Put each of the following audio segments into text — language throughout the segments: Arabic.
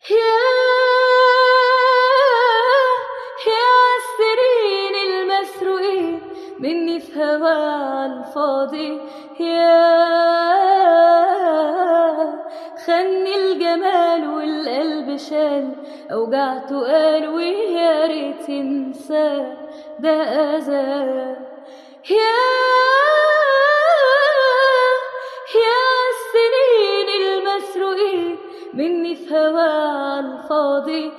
يا السنين المسروقين مني في هوا عالفاضي، خني الجمال والقلب شال أوجعته قال ويا ريت ينسى ده أذى. يا السنين المسروقين مني في هوا عالفاضي،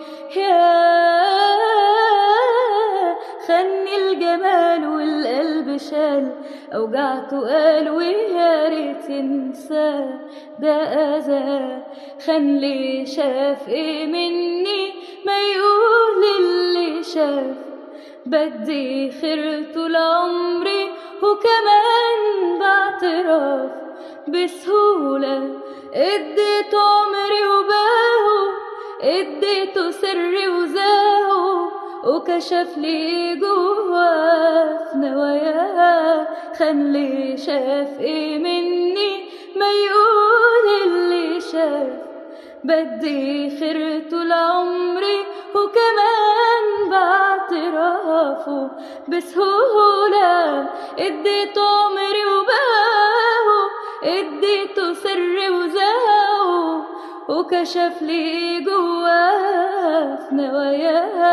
خني الجمال والقلب شال أوجعته قال ويا ريت ينسى ده أذى. خلي شاف إيه مني ما يقول اللي شاف، بدي خير طول عمري وكمان باعتراف بسهولة. اديته عمري وباهو، اديته سري وزاهو، وكشف لي جوا في نواياه. خلي شاف ايه مني ما يقول اللي شاف، بدي خير طول عمري وكمان باعترافه بسهولة. اديته عمري وباهو، اديته سري وزاهو، وكشف لي جوا في نواياه.